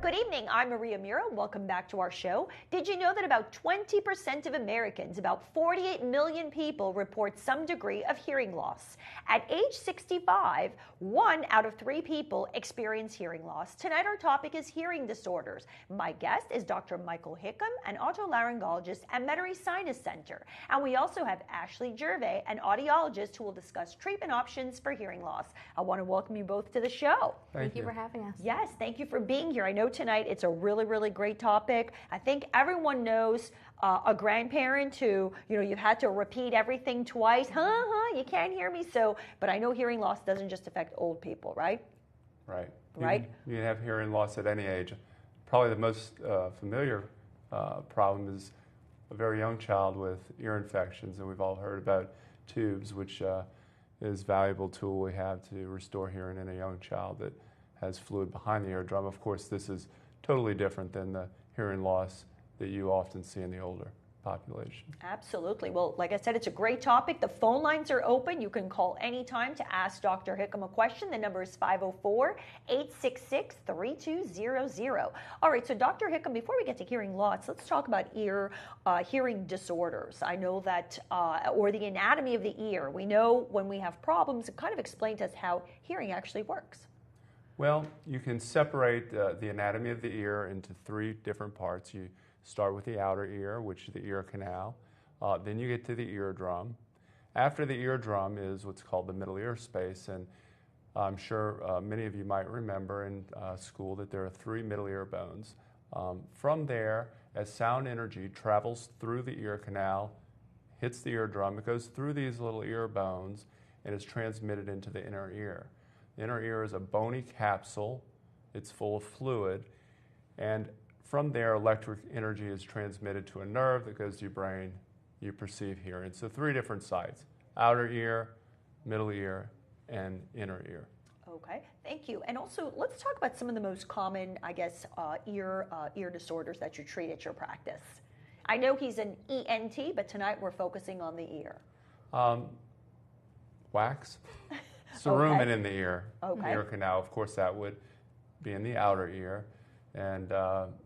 Good evening. I'm Maria Mira. Welcome back to our show. Did you know that about 20% of Americans, about 48 million people, report some degree of hearing loss? At age 65, 1 out of 3 people experience hearing loss. Tonight our topic is hearing disorders. My guest is Dr. Michael Hickham, an otolaryngologist at Metairie Sinus Center. And we also have Ashley Gervais, an audiologist, who will discuss treatment options for hearing loss. I want to welcome you both to the show. Thank you for having us. Yes, thank you for being here. I know tonight it's a really great topic. I think everyone knows a grandparent who, you've had to repeat everything twice. You can't hear me. But I know hearing loss doesn't just affect old people, right? Right. Right. You can have hearing loss at any age. Probably the most familiar problem is a very young child with ear infections, and we've all heard about tubes, which is a valuable tool we have to restore hearing in a young child that has fluid behind the eardrum. Of course, this is totally different than the hearing loss that you often see in the older population. Absolutely. Well, like I said, it's a great topic. The phone lines are open. You can call anytime to ask Dr. Hickham a question. The number is 504-866-3200. All right, so Dr. Hickham, before we get to hearing loss, let's talk about hearing disorders. I know that, or the anatomy of the ear. We know when we have problems, kind of explain to us how hearing actually works. Well, you can separate the anatomy of the ear into 3 different parts. You start with the outer ear, which is the ear canal. Then you get to the eardrum. After the eardrum is what's called the middle ear space, and I'm sure many of you might remember in school that there are 3 middle ear bones. From there, as sound energy travels through the ear canal, hits the eardrum, it goes through these little ear bones and is transmitted into the inner ear. The inner ear is a bony capsule. It's full of fluid, and from there, electric energy is transmitted to a nerve that goes to your brain. You perceive hearing. So 3 different sites: outer ear, middle ear, and inner ear. Okay, thank you. And also, let's talk about some of the most common, I guess, ear disorders that you treat at your practice. I know he's an ENT, but tonight we're focusing on the ear. Wax. Cerumen Okay. in the ear, Okay. the ear canal. Of course, that would be in the outer ear. And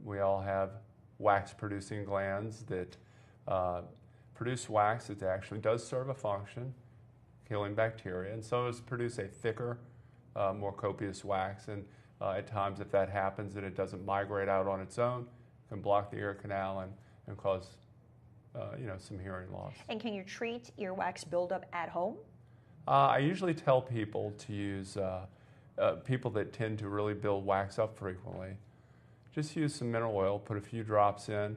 we all have wax-producing glands that produce wax. It actually does serve a function, killing bacteria. And so does produce a thicker, more copious wax. And at times, if that happens and it doesn't migrate out on its own, it can block the ear canal and cause some hearing loss. And can you treat earwax buildup at home? I usually tell people to use, people that tend to really build wax up frequently, just use some mineral oil, put a few drops in,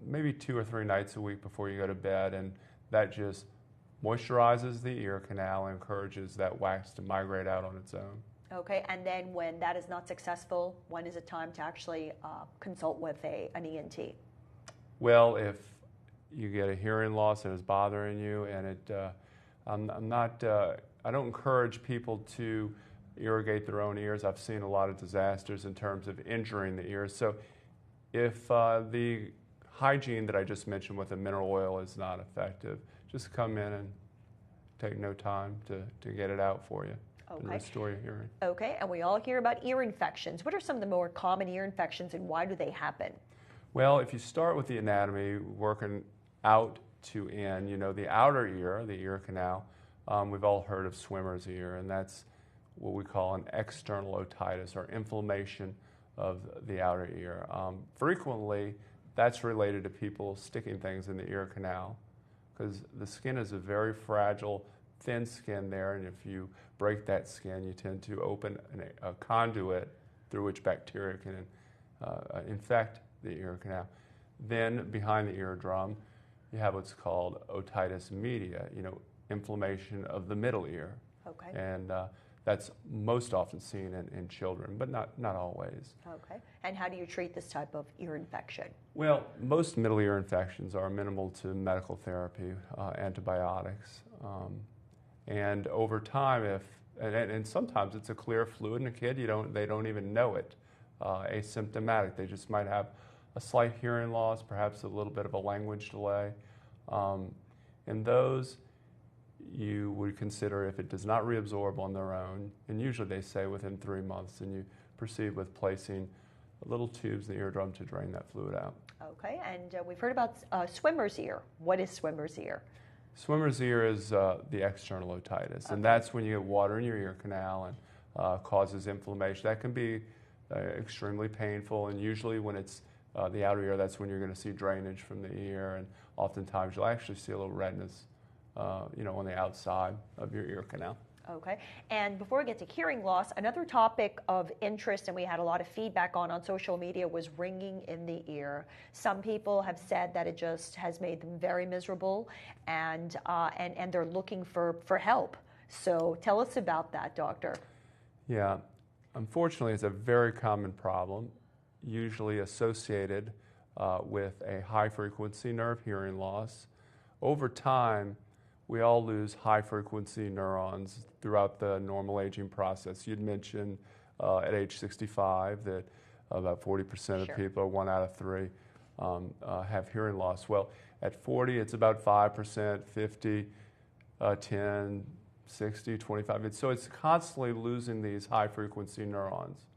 maybe 2 or 3 nights a week before you go to bed, and that just moisturizes the ear canal and encourages that wax to migrate out on its own. Okay, and then when that is not successful, when is it time to actually consult with an ENT? Well, if you get a hearing loss that is bothering you, and I don't encourage people to irrigate their own ears. I've seen a lot of disasters in terms of injuring the ears. So if the hygiene that I just mentioned with the mineral oil is not effective, just come in and take no time to get it out for you and restore your hearing. Okay, and we all hear about ear infections. What are some of the more common ear infections and why do they happen? Well, if you start with the anatomy, working out to in, the outer ear, the ear canal, we've all heard of swimmer's ear, and that's what we call an external otitis, or inflammation of the outer ear. Frequently, that's related to people sticking things in the ear canal, because the skin is a very fragile, thin skin there, and if you break that skin, you tend to open a conduit through which bacteria can infect the ear canal. Then, behind the eardrum, you have what's called otitis media, inflammation of the middle ear. Okay. And that's most often seen in children, but not always. Okay. And how do you treat this type of ear infection? Well, most middle ear infections are amenable to medical therapy, antibiotics. And over time, and sometimes it's a clear fluid in a kid, they don't even know it, asymptomatic. They just might have a slight hearing loss, perhaps a little bit of a language delay. In those, you would consider, if it does not reabsorb on their own, and usually they say within 3 months, and you proceed with placing little tubes in the eardrum to drain that fluid out. Okay, and we've heard about swimmer's ear. What is swimmer's ear? Swimmer's ear is the external otitis, and that's when you get water in your ear canal and causes inflammation. That can be extremely painful, and usually when it's the outer ear, that's when you're going to see drainage from the ear, and oftentimes you'll actually see a little redness, on the outside of your ear canal. Okay, and before we get to hearing loss, another topic of interest, and we had a lot of feedback on social media, was ringing in the ear. Some people have said that it just has made them very miserable, and they're looking for help. So tell us about that, doctor. Yeah, unfortunately, it's a very common problem, usually associated with a high-frequency nerve hearing loss. Over time, we all lose high-frequency neurons throughout the normal aging process. You'd mentioned at age 65 that about 40% of people, or 1 out of 3, have hearing loss. Well, at 40, it's about 5%, 50, 10, 60, 25. So it's constantly losing these high-frequency neurons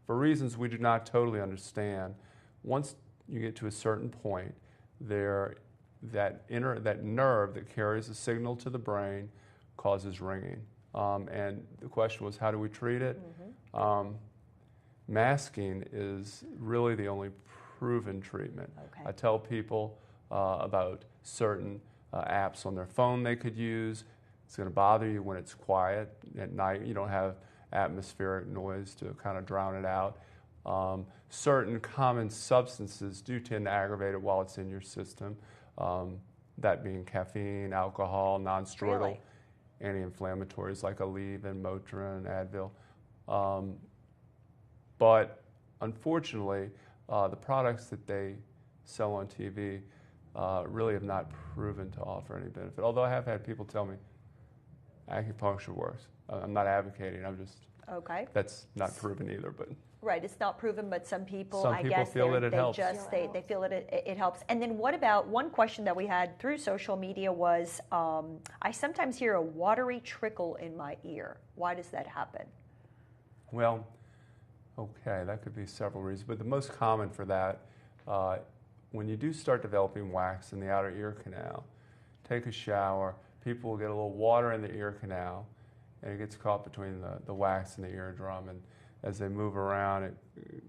for reasons we do not totally understand. Once you get to a certain point, that nerve that carries a signal to the brain causes ringing. And the question was, how do we treat it? Masking is really the only proven treatment. I tell people about certain apps on their phone they could use. It's going to bother you when it's quiet at night. You don't have atmospheric noise to kind of drown it out. Certain common substances do tend to aggravate it while it's in your system. That being caffeine, alcohol, non-steroidal anti-inflammatories like Aleve, Motrin, Advil. But unfortunately, the products that they sell on TV really have not proven to offer any benefit. Although I have had people tell me acupuncture works. I'm not advocating. I'm just that's not proven either. But right, it's not proven, but some people feel that it helps. They feel that it helps. And then what about, one question that we had through social media was, I sometimes hear a watery trickle in my ear. Why does that happen? Well, that could be several reasons, but the most common for that, when you do start developing wax in the outer ear canal, take a shower, people will get a little water in the ear canal, and it gets caught between the wax and the eardrum, and as they move around, it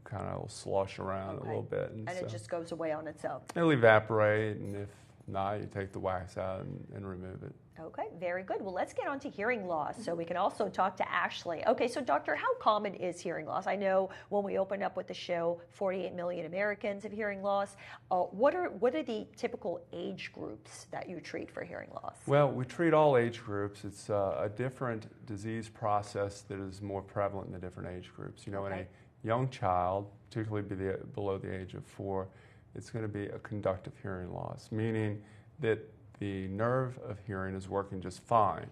kind of will slosh around a little bit. And it just goes away on its own. It'll evaporate, and if not, you take the wax out and remove it. Okay, very good. Well, let's get on to hearing loss so we can also talk to Ashley. Okay, so doctor, how common is hearing loss? I know when we opened up with the show, 48 million Americans have hearing loss. What are the typical age groups that you treat for hearing loss? Well, we treat all age groups. It's a different disease process that is more prevalent in the different age groups. In a young child, particularly below the age of 4, it's going to be a conductive hearing loss, meaning that the nerve of hearing is working just fine.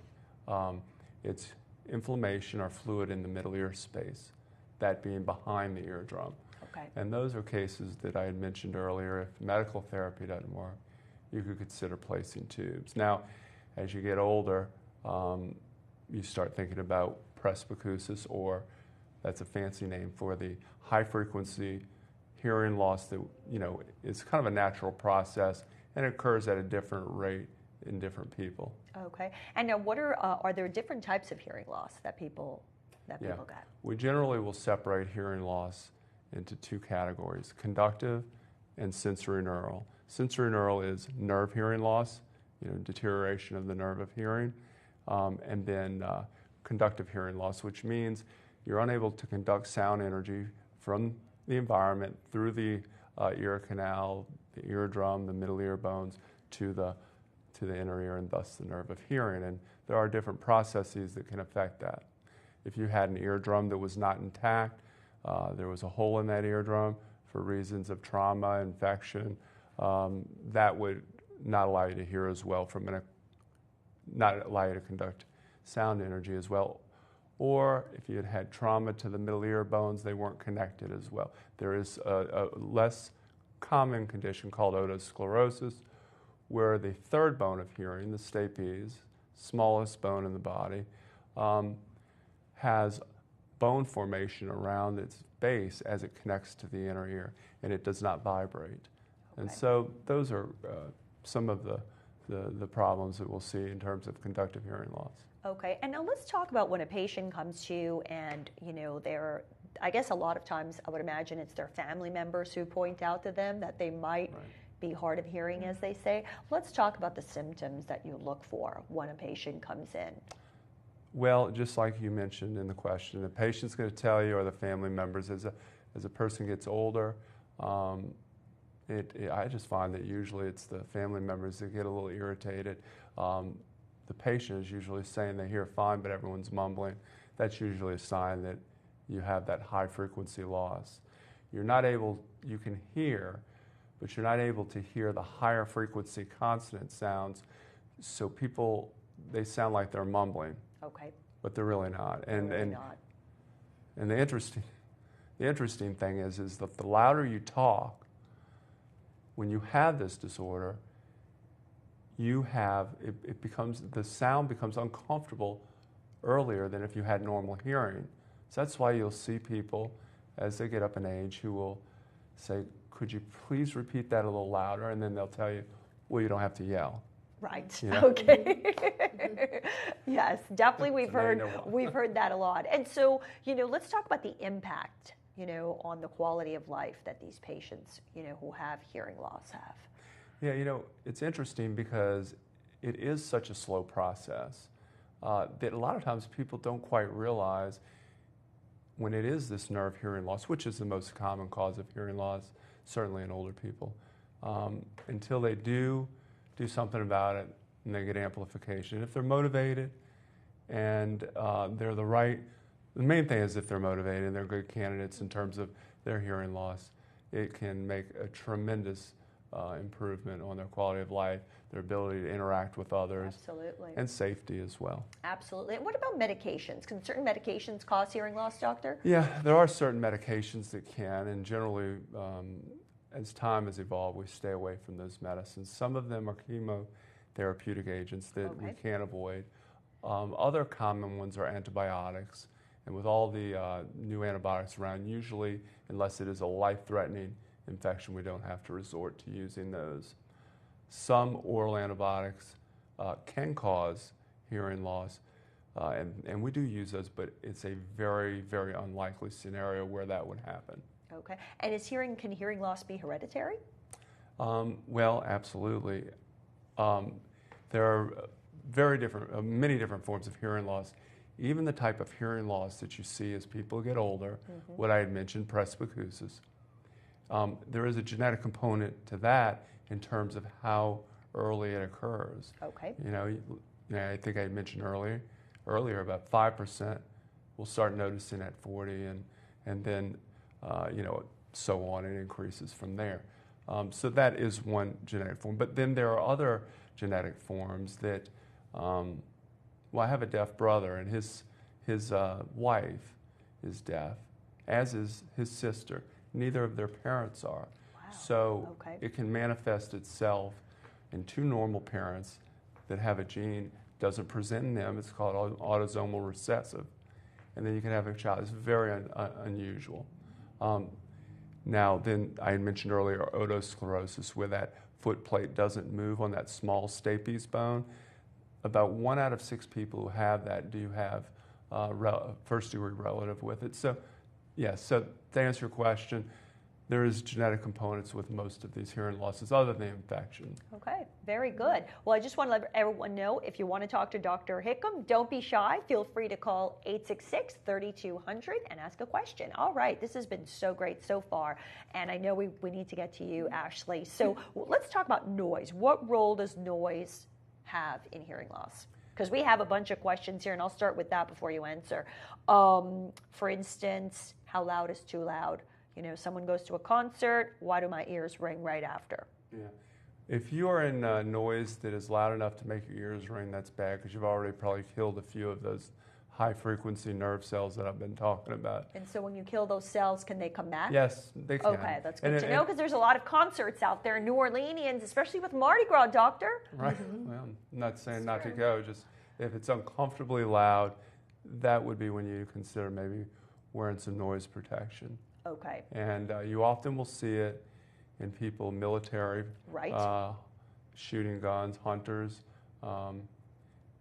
It's inflammation or fluid in the middle ear space, that being behind the eardrum. And those are cases that I had mentioned earlier. If medical therapy doesn't work, you could consider placing tubes. Now, as you get older, you start thinking about presbycusis, or that's a fancy name for the high-frequency hearing loss that is kind of a natural process, and it occurs at a different rate in different people. Okay. And now, what are there different types of hearing loss that people get? We generally will separate hearing loss into 2 categories: conductive and sensorineural. Sensorineural is nerve hearing loss, deterioration of the nerve of hearing, and then conductive hearing loss, which means you're unable to conduct sound energy from the environment through the ear canal, the eardrum, the middle ear bones to the inner ear, and thus the nerve of hearing. And there are different processes that can affect that. If you had an eardrum that was not intact, there was a hole in that eardrum for reasons of trauma, infection, that would not allow you to hear as well, not allow you to conduct sound energy as well. Or if you had had trauma to the middle ear bones, they weren't connected as well. There is a less common condition called otosclerosis, where the third bone of hearing, the stapes, smallest bone in the body, has bone formation around its base as it connects to the inner ear, and it does not vibrate. And so those are some of the problems that we'll see in terms of conductive hearing loss. Okay, and now let's talk about when a patient comes to you and, they're, I guess a lot of times I would imagine it's their family members who point out to them that they might be hard of hearing, as they say. Let's talk about the symptoms that you look for when a patient comes in. Well, just like you mentioned in the question, the patient's going to tell you, or the family members, as a person gets older, I just find that usually it's the family members that get a little irritated. The patient is usually saying they hear fine, but everyone's mumbling. That's usually a sign that you have that high frequency loss. You can hear, but you're not able to hear the higher frequency consonant sounds. So they sound like they're mumbling. Okay. But they're really not. And the interesting thing is that the louder you talk, when you have this disorder, the sound becomes uncomfortable earlier than if you had normal hearing. So that's why you'll see people as they get up in age who will say, "Could you please repeat that a little louder?" And then they'll tell you, "Well, you don't have to yell." Right. You know? Okay. Yes, definitely we've heard that a lot. And so, let's talk about the impact, on the quality of life that these patients, who have hearing loss have. Yeah, it's interesting because it is such a slow process that a lot of times people don't quite realize when it is this nerve hearing loss, which is the most common cause of hearing loss, certainly in older people, until they do something about it and they get amplification. If they're motivated and they're the main thing is if they're motivated and they're good candidates in terms of their hearing loss, it can make a tremendous improvement on their quality of life, their ability to interact with others. Absolutely. And safety as well. Absolutely. And what about medications? Can certain medications cause hearing loss, doctor? Yeah, there are certain medications that can, and generally, as time has evolved, we stay away from those medicines. Some of them are chemotherapeutic agents that we can't avoid. Other common ones are antibiotics, and with all the new antibiotics around, usually, unless it is a life-threatening infection, we don't have to resort to using those. Some oral antibiotics can cause hearing loss, and we do use those, but it's a very, very unlikely scenario where that would happen. Okay. And can hearing loss be hereditary? Well, absolutely. There are many different forms of hearing loss. Even the type of hearing loss that you see as people get older, what I had mentioned, presbycusis. There is a genetic component to that in terms of how early it occurs. Okay. I think I had mentioned earlier about 5% we'll start noticing at 40, and then so on, it increases from there. So that is one genetic form. But then there are other genetic forms that, I have a deaf brother, and his wife is deaf, as is his sister. Neither of their parents are. Wow. So it can manifest itself in two normal parents that have a gene, doesn't present in them. It's called autosomal recessive. And then you can have a child. It's very unusual. Now, then I had mentioned earlier otosclerosis, where that foot plate doesn't move on that small stapes bone. About 1 out of 6 people who have that do have first-degree relative with it. So, yes, so to answer your question, there is genetic components with most of these hearing losses other than infection. Okay, very good. Well, I just want to let everyone know, if you want to talk to Dr. Hickham, don't be shy. Feel free to call 866-3200 and ask a question. All right, this has been so great so far, and I know we need to get to you, Ashley. So let's talk about noise. What role does noise have in hearing loss? Because we have a bunch of questions here, and I'll start with that before you answer. For instance, how loud is too loud? Someone goes to a concert, why do my ears ring right after? Yeah. If you are in noise that is loud enough to make your ears ring, that's bad, because you've already probably killed a few of those high-frequency nerve cells that I've been talking about. And so when you kill those cells, can they come back? Yes, they can. Okay, that's good to know, because there's a lot of concerts out there in New Orleans, especially with Mardi Gras, doctor. Right. Well, I'm not saying not to go, just if it's uncomfortably loud, that would be when you consider maybe wearing some noise protection. Okay. And you often will see it in people, military, Right. shooting guns, hunters,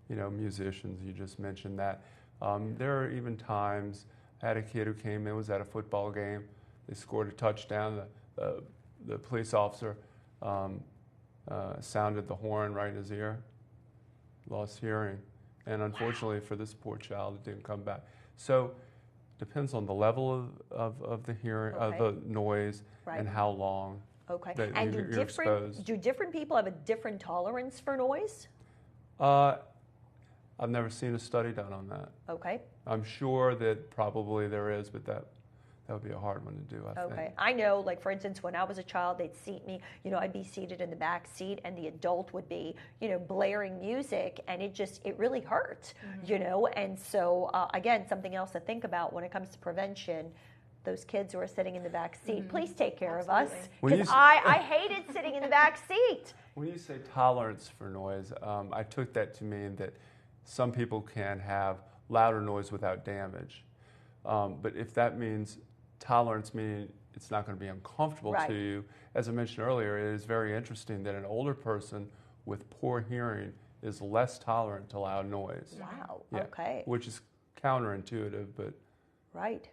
musicians, you just mentioned that. There are even times, I had a kid who came in, was at a football game, they scored a touchdown, the police officer sounded the horn right in his ear, lost hearing. And unfortunately for this poor child, it didn't come back. So depends on the level of the hearing, of the noise, and how long that And you're exposed. do different people have a different tolerance for noise? I've never seen a study done on that. Okay. I'm sure that probably there is, but that would be a hard one to do, I think. Okay. I know, like, for instance, when I was a child, they'd seat me, I'd be seated in the back seat and the adult would be, blaring music, and it really hurt, And so, again, something else to think about when it comes to prevention, those kids who are sitting in the back seat, please take care of us. Because I hated sitting in the back seat. When you say tolerance for noise, I took that to mean that some people can have louder noise without damage. But if that means tolerance, meaning it's not going to be uncomfortable to you, as I mentioned earlier, it is very interesting that an older person with poor hearing is less tolerant to loud noise. Wow, okay. Which is counterintuitive, but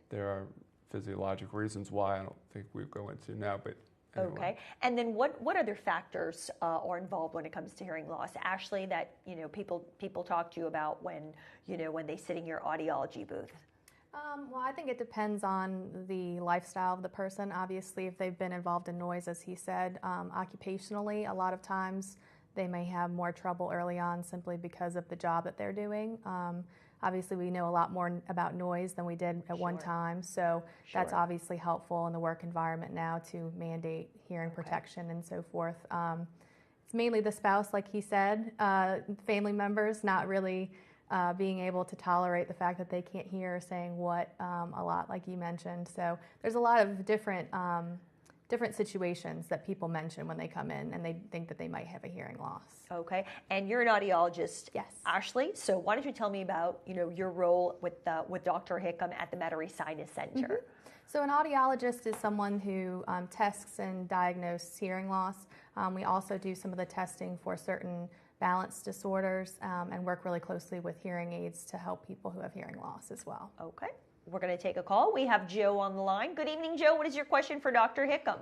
there are physiologic reasons why I don't think we go into now, but anyway. Okay, and then what other factors are involved when it comes to hearing loss, Ashley? That people talk to you about when they sit in your audiology booth. Well, I think it depends on the lifestyle of the person. Obviously, if they've been involved in noise, as he said, occupationally, a lot of times they may have more trouble early on simply because of the job that they're doing. Obviously, we know a lot more about noise than we did at one time, so that's obviously helpful in the work environment now to mandate hearing protection and so forth. It's mainly the spouse, like he said, family members not really being able to tolerate the fact that they can't hear or saying what a lot, like you mentioned. So there's a lot of different situations that people mention when they come in and they think that they might have a hearing loss. Okay, and you're an audiologist, yes, Ashley. So why don't you tell me about your role with Dr. Hickham at the Metairie Sinus Center? Mm-hmm. So an audiologist is someone who tests and diagnoses hearing loss. We also do some of the testing for certain balance disorders and work really closely with hearing aids to help people who have hearing loss as well. Okay. We're going to take a call. We have Joe on the line. Good evening, Joe. What is your question for Dr. Hickham?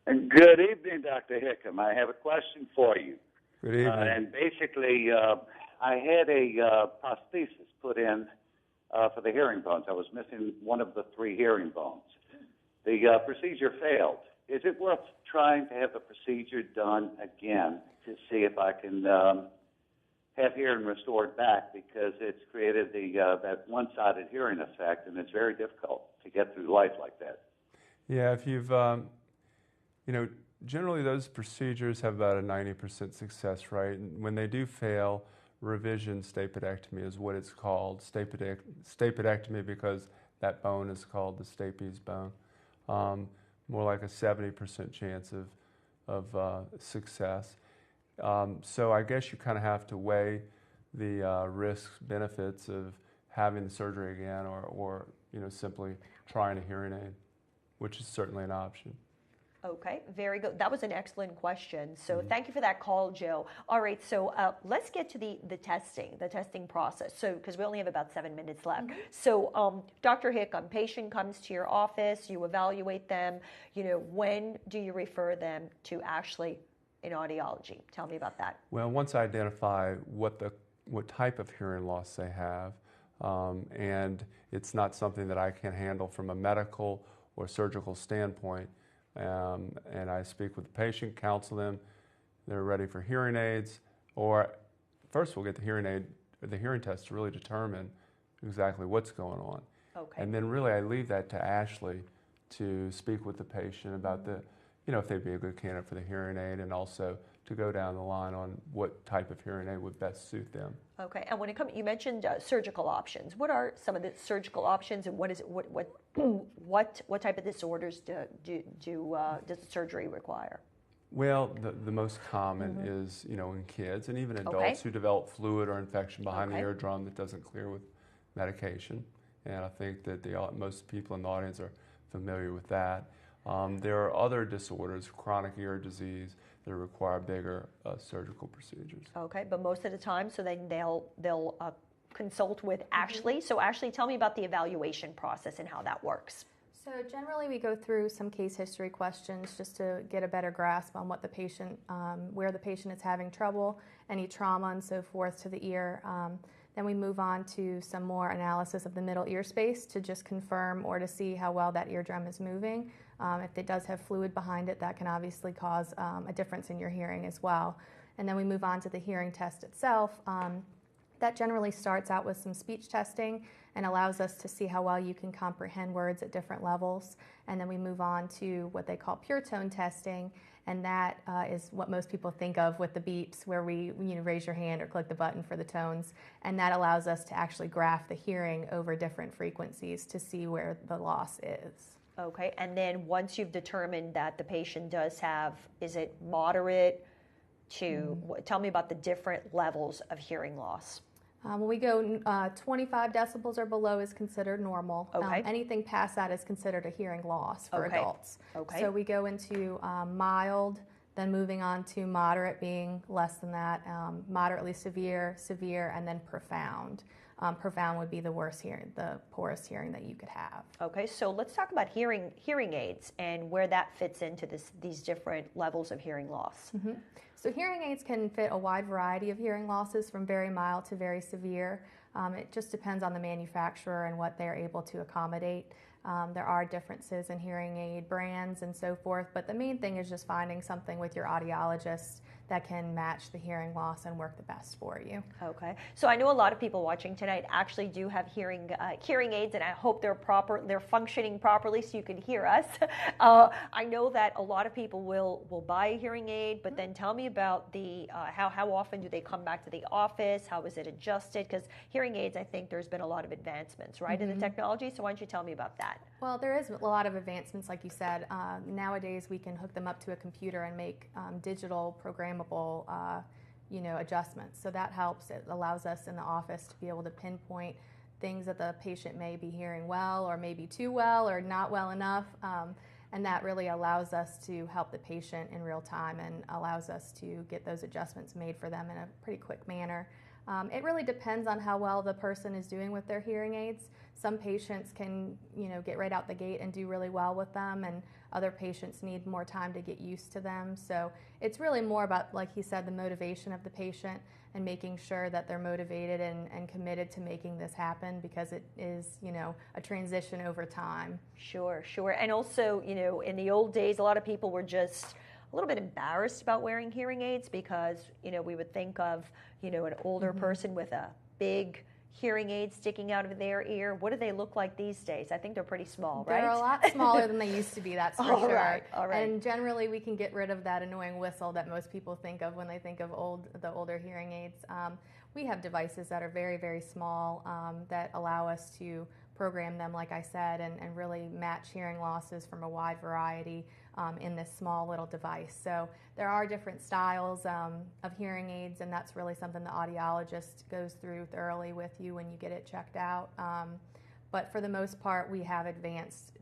Good evening, Dr. Hickham. I have a question for you. Good evening. And basically, I had a prosthesis put in for the hearing bones. I was missing one of the 3 hearing bones. The procedure failed. Is it worth trying to have the procedure done again to see if I can have hearing restored back, because it's created that one-sided hearing effect, and it's very difficult to get through life like that? Yeah, if you've, generally those procedures have about a 90% success rate. And when they do fail, revision stapedectomy is what it's called. Stapedectomy because that bone is called the stapes bone. More like a 70% chance of success. So I guess you kind of have to weigh the risks, benefits of having the surgery again, or simply trying a hearing aid, which is certainly an option. Okay, very good. That was an excellent question. So thank you for that call, Joe. All right, so let's get to the testing process. So because we only have about 7 minutes left. So Dr. Hickham, patient comes to your office, you evaluate them. When do you refer them to Ashley in audiology? Tell me about that. Well, once I identify what type of hearing loss they have, and it's not something that I can handle from a medical or surgical standpoint, and I speak with the patient, counsel them, they're ready for hearing aids, or first we'll get the hearing aid, or the hearing test to really determine exactly what's going on. Okay. And then really I leave that to Ashley to speak with the patient about if they'd be a good candidate for the hearing aid, and also to go down the line on what type of hearing aid would best suit them. Okay, and when it comes, you mentioned surgical options. What are some of the surgical options, and what type of disorders does the surgery require? Well, the most common is in kids and even adults who develop fluid or infection behind the eardrum that doesn't clear with medication, and I think that most people in the audience are familiar with that. There are other disorders, chronic ear disease, that require bigger surgical procedures. Okay, but most of the time, so then they'll consult with Ashley. So Ashley, tell me about the evaluation process and how that works. So generally we go through some case history questions just to get a better grasp on what the patient, where the patient is having trouble, any trauma and so forth to the ear. Then we move on to some more analysis of the middle ear space to just confirm or to see how well that eardrum is moving. If it does have fluid behind it, that can obviously cause a difference in your hearing as well. And then we move on to the hearing test itself. That generally starts out with some speech testing and allows us to see how well you can comprehend words at different levels. And then we move on to what they call pure tone testing, and that is what most people think of with the beeps, where we raise your hand or click the button for the tones. And that allows us to actually graph the hearing over different frequencies to see where the loss is. Okay, and then once you've determined that the patient does have, is it moderate to, tell me about the different levels of hearing loss. When we go 25 decibels or below is considered normal. Okay. Anything past that is considered a hearing loss for Okay. adults. Okay. So we go into mild, then moving on to moderate being less than that, moderately severe, severe, and then profound. Profound would be the worst hearing, the poorest hearing that you could have. Okay, so let's talk about hearing aids and where that fits into these different levels of hearing loss. Mm-hmm. So hearing aids can fit a wide variety of hearing losses from very mild to very severe. It just depends on the manufacturer and what they're able to accommodate. There are differences in hearing aid brands and so forth, but the main thing is just finding something with your audiologist that can match the hearing loss and work the best for you. Okay, so I know a lot of people watching tonight actually do have hearing aids, and I hope they're functioning properly so you can hear us. I know that a lot of people will buy a hearing aid, but then tell me about the how often do they come back to the office? How is it adjusted? Because hearing aids, I think there's been a lot of advancements, right, in the technology. So why don't you tell me about that? Well, there is a lot of advancements, like you said. Nowadays, we can hook them up to a computer and make digital programmable adjustments. So that helps. It allows us in the office to be able to pinpoint things that the patient may be hearing well or maybe too well or not well enough. And that really allows us to help the patient in real time and allows us to get those adjustments made for them in a pretty quick manner. It really depends on how well the person is doing with their hearing aids. Some patients can, get right out the gate and do really well with them, and other patients need more time to get used to them. So it's really more about, like he said, the motivation of the patient and making sure that they're motivated and committed to making this happen, because it is, a transition over time. Sure. And also, in the old days, a lot of people were just a little bit embarrassed about wearing hearing aids because, we would think of, an older person with a big hearing aid sticking out of their ear. What do they look like these days? I think they're pretty small, right? They're a lot smaller than they used to be, that's for sure. All right. And generally we can get rid of that annoying whistle that most people think of when they think of the older hearing aids. We have devices that are very, very small that allow us to program them, like I said, and really match hearing losses from a wide variety in this small little device. So there are different styles of hearing aids, and that's really something the audiologist goes through thoroughly with you when you get it checked out. But for the most part, we have advanced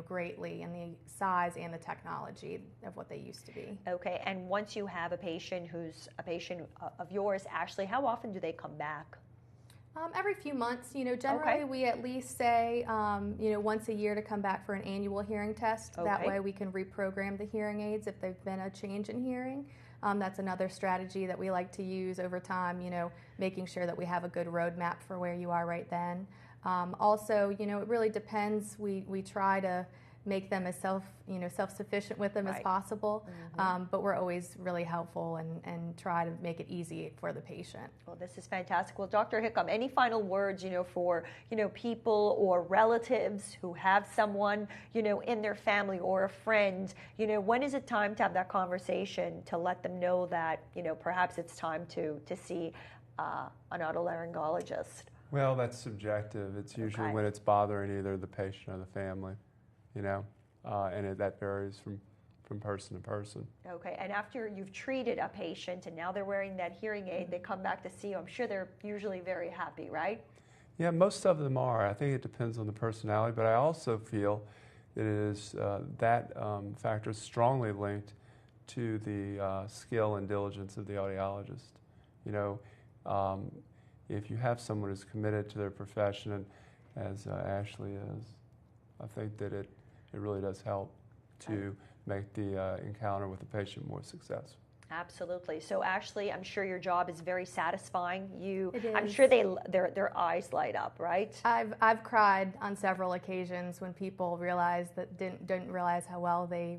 greatly in the size and the technology of what they used to be. Okay, and once you have a patient who's a patient of yours, Ashley, how often do they come back? Every few months, generally we at least say, once a year to come back for an annual hearing test. Okay. That way we can reprogram the hearing aids if there's been a change in hearing. That's another strategy that we like to use over time, making sure that we have a good roadmap for where you are right then. Also, it really depends. We try to make them as self-sufficient with them as possible, but we're always really helpful and try to make it easy for the patient. Well, this is fantastic. Well, Dr. Hickham, any final words, for, people or relatives who have someone, in their family or a friend, when is it time to have that conversation to let them know that, perhaps it's time to see an otolaryngologist? Well, that's subjective. It's usually when it's bothering either the patient or the family. And that varies from person to person. Okay, and after you've treated a patient and now they're wearing that hearing aid, they come back to see you. I'm sure they're usually very happy, right? Yeah, most of them are. I think it depends on the personality, but I also feel it is that factor is strongly linked to the skill and diligence of the audiologist. You know, if you have someone who's committed to their profession, and as Ashley is, I think that it really does help to make the encounter with the patient more successful. Absolutely. So Ashley, I'm sure your job is very satisfying. It is. I'm sure their eyes light up, right? I've cried on several occasions when people didn't realize how well they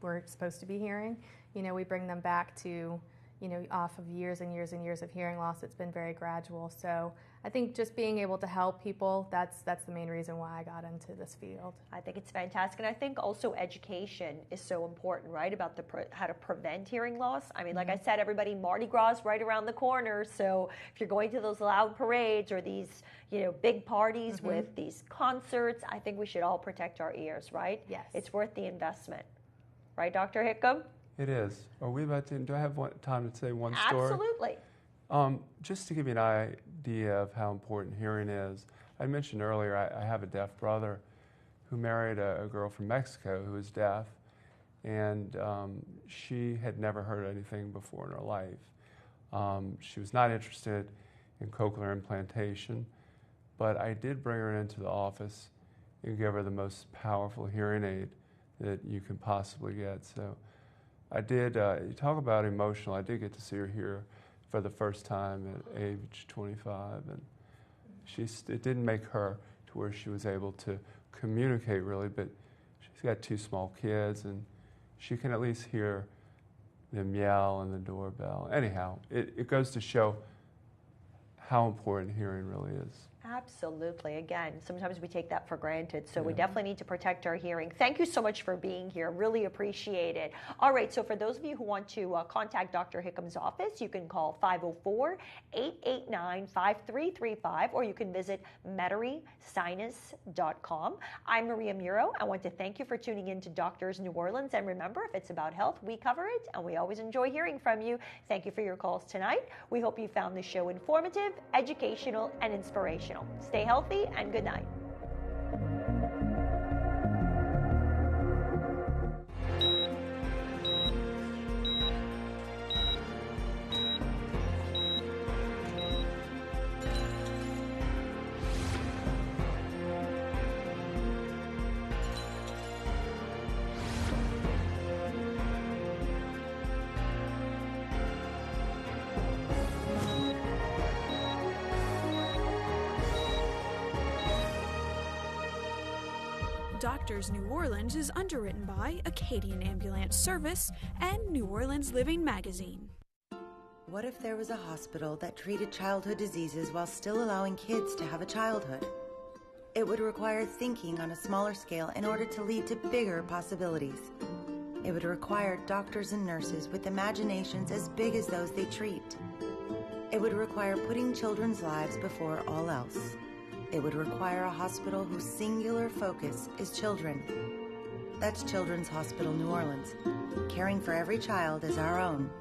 were supposed to be hearing. You know, we bring them back to, you know, off of years and years and years of hearing loss. It's been very gradual. So I think just being able to help people, that's the main reason why I got into this field. I think it's fantastic. And I think also education is so important, right, about how to prevent hearing loss. I mean, like I said, everybody, Mardi Gras is right around the corner. So if you're going to those loud parades or these, you know, big parties with these concerts, I think we should all protect our ears, right? Yes. It's worth the investment. Right, Dr. Hickham? It is. Are we about to, do I have time to say one story? Absolutely. Just to give you an idea of how important hearing is, I mentioned earlier I have a deaf brother who married a girl from Mexico who is deaf, and she had never heard anything before in her life. She was not interested in cochlear implantation, but I did bring her into the office and give her the most powerful hearing aid that you can possibly get. So I did, you talk about emotional, I did get to see her here for the first time at age 25, and it didn't make her to where she was able to communicate really, but she's got 2 small kids, and she can at least hear them yell and the doorbell. Anyhow, it goes to show how important hearing really is. Absolutely. Again, sometimes we take that for granted, so we definitely need to protect our hearing. Thank you so much for being here. Really appreciate it. All right, so for those of you who want to contact Dr. Hickham's office, you can call 504-889-5335, or you can visit MetaireSinus.com. I'm Maria Muro. I want to thank you for tuning in to Doctors New Orleans, and remember, if it's about health, we cover it, and we always enjoy hearing from you. Thank you for your calls tonight. We hope you found the show informative, educational, and inspirational. Stay healthy and good night. Doctors New Orleans is underwritten by Acadian Ambulance Service and New Orleans Living Magazine. What if there was a hospital that treated childhood diseases while still allowing kids to have a childhood? It would require thinking on a smaller scale in order to lead to bigger possibilities. It would require doctors and nurses with imaginations as big as those they treat. It would require putting children's lives before all else. It would require a hospital whose singular focus is children. That's Children's Hospital New Orleans, caring for every child as our own.